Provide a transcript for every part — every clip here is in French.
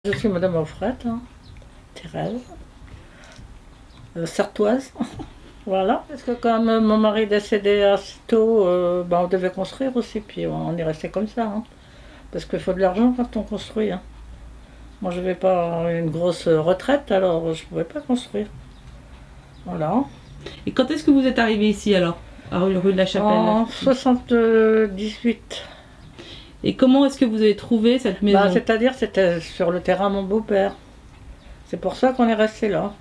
Je suis Madame Offrette, hein, Thérèse, sartoise. Voilà. Parce que comme mon mari est décédé assez tôt, on devait construire aussi, puis on est resté comme ça. Hein, parce qu'il faut de l'argent quand on construit. Hein. Moi, je n'avais pas une grosse retraite, alors je ne pouvais pas construire. Voilà. Et quand est-ce que vous êtes arrivé ici alors, à rue de la Chapelle? En 78. Et comment est-ce que vous avez trouvé cette maison? C'est-à-dire c'était sur le terrain de mon beau-père. C'est pour ça qu'on est resté là.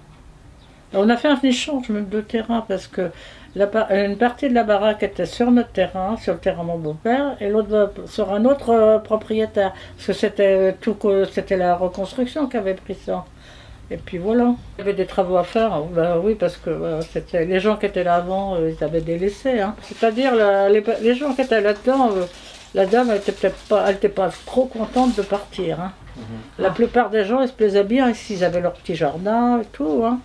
On a fait un échange même de terrain parce que une partie de la baraque était sur notre terrain, sur le terrain de mon beau-père, et l'autre sur un autre propriétaire. Parce que c'était la reconstruction qui avait pris ça. Et puis voilà. Il y avait des travaux à faire, oui, parce que c'était les gens qui étaient là avant, ils avaient délaissé. Hein. C'est-à-dire les gens qui étaient là-dedans. La dame, elle était pas trop contente de partir. Hein. La plupart des gens, ils se plaisaient bien ici. Ils avaient leur petit jardin et tout. Hein.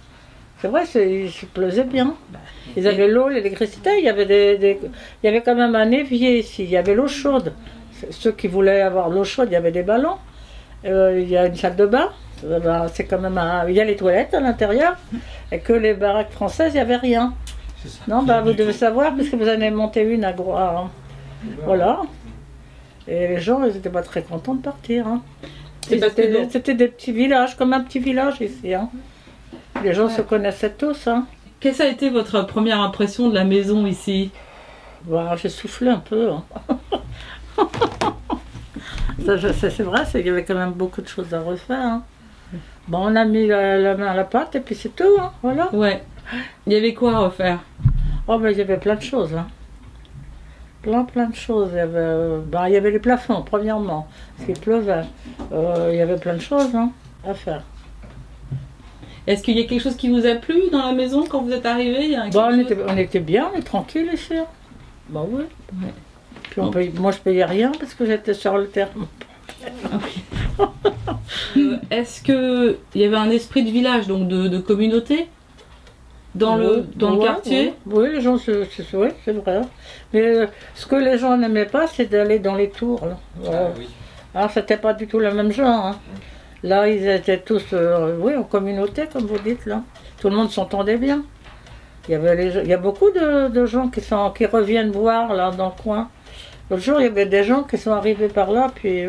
C'est vrai, ils se plaisaient bien. Ils avaient l'eau, l'électricité. Il y avait quand même un évier ici. Il y avait l'eau chaude. Ceux qui voulaient avoir l'eau chaude, il y avait des ballons. Il y a une salle de bain. C'est quand même il y a les toilettes à l'intérieur. Et que les baraques françaises, il n'y avait rien. Non, vous devez savoir, parce que vous en avez monté une à Groix. Voilà. Et les gens, ils n'étaient pas très contents de partir. Hein. C'était des petits villages, comme un petit village ici. Hein. Les gens se connaissaient tous. Hein. Quelle a été votre première impression de la maison ici? J'ai soufflé un peu. Hein. C'est vrai, il y avait quand même beaucoup de choses à refaire. Hein. On a mis la main à la pâte et puis c'est tout. Hein. Voilà. Ouais. Il y avait quoi à refaire? Il y avait plein de choses. Hein. Plein de choses. Il y avait les plafonds, premièrement, parce qu'il pleuvait. Il y avait plein de choses à faire. Est-ce qu'il y a quelque chose qui vous a plu dans la maison quand vous êtes arrivé? On était bien, on est tranquille ici. Oui. Ouais. Puis moi, je payais rien parce que j'étais sur le terrain. Est-ce qu'il y avait un esprit de village, donc de communauté dans le quartier? Oui, les gens, c'est vrai. Mais ce que les gens n'aimaient pas, c'est d'aller dans les tours. Là. Oui. Alors, c'était pas du tout le même genre. Hein. Là, ils étaient tous en communauté, comme vous dites. Là. Tout le monde s'entendait bien. Il y a beaucoup de gens qui reviennent voir là dans le coin. L'autre jour, il y avait des gens qui sont arrivés par là, puis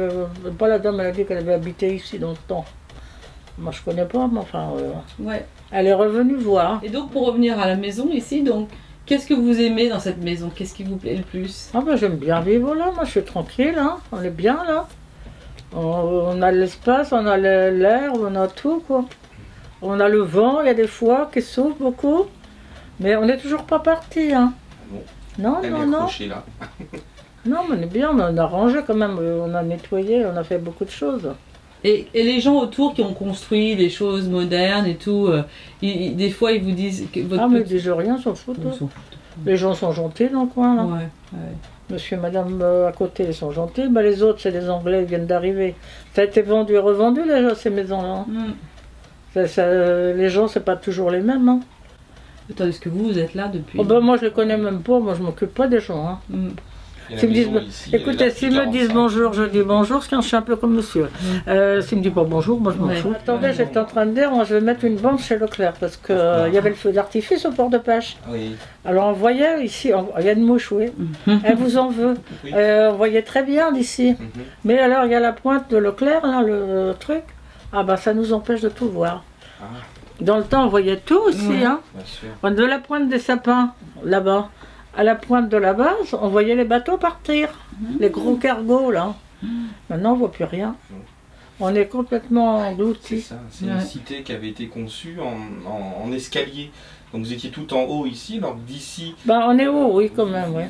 la dame, elle a dit qu'elle avait habité ici dans le temps. Moi, je connais pas, mais enfin... Ouais. Elle est revenue voir. Et donc, pour revenir à la maison ici, donc, qu'est-ce que vous aimez dans cette maison? Qu'est-ce qui vous plaît le plus? J'aime bien vivre là, moi je suis tranquille, hein. On est bien là. On a l'espace, on a l'air, on a tout, quoi. On a le vent, il y a des fois qui souffle beaucoup, mais on n'est toujours pas parti, hein. Bon. Non. Là. Non, mais on est bien, on a rangé quand même, on a nettoyé, on a fait beaucoup de choses. Et les gens autour qui ont construit des choses modernes et tout, des fois ils vous disent que mais ils disent rien, s'en foutent. Les gens sont gentils dans le coin là. Ouais. Monsieur et madame à côté ils sont gentils, les autres c'est des Anglais, ils viennent d'arriver. Ça a été vendu et revendu déjà ces maisons là. Les gens c'est pas toujours les mêmes. Hein. Tandis que vous êtes là depuis... moi je les connais même pas, moi je m'occupe pas des gens. Hein. S'ils me disent bonjour, je dis bonjour, parce que je suis un peu comme monsieur. S'ils me disent pas bonjour, moi je m'en fous. Attendez, j'étais en train de dire, moi je vais mettre une bande chez Leclerc, parce qu'il y avait le feu d'artifice au port de pêche. Oui. Alors on voyait ici, il y a une mouche, oui. Elle vous en veut. Oui. On voyait très bien d'ici. Mais alors il y a la pointe de Leclerc, là, le truc. Ça nous empêche de tout voir. Dans le temps, on voyait tout aussi. Hein. De la pointe des sapins, là-bas. À la pointe de la base, on voyait les bateaux partir, les gros cargos là. Maintenant, on ne voit plus rien. On est complètement engloutis. C'est ça, c'est une cité qui avait été conçue en escalier. Donc vous étiez tout en haut ici, alors d'ici... on est haut, oui, quand même, oui.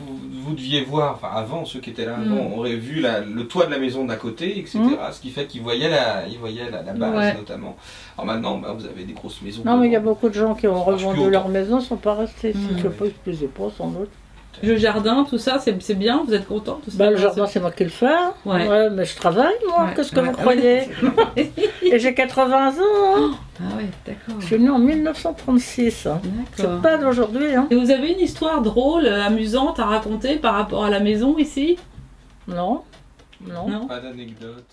Vous deviez voir, avant, ceux qui étaient là avant, auraient vu le toit de la maison d'à côté, etc. Ce qui fait qu'ils voyaient la base, notamment. Alors maintenant, vous avez des grosses maisons. Non, mais il y a beaucoup de gens qui ont revendu leur maison, ne sont pas restés ici. Je ne sais pas, ils ne se plaisaient pas, sans doute. Le jardin, tout ça, c'est bien, vous être content tout ça? Le jardin, c'est moi qui le fais. Ouais, mais je travaille, moi, qu'est-ce que vous croyez? Et j'ai 80 ans. Hein. Ah ouais, d'accord. Je suis née en 1936. Hein. C'est pas d'aujourd'hui. Hein. Et vous avez une histoire drôle, amusante à raconter par rapport à la maison ici? Non. Pas d'anecdote.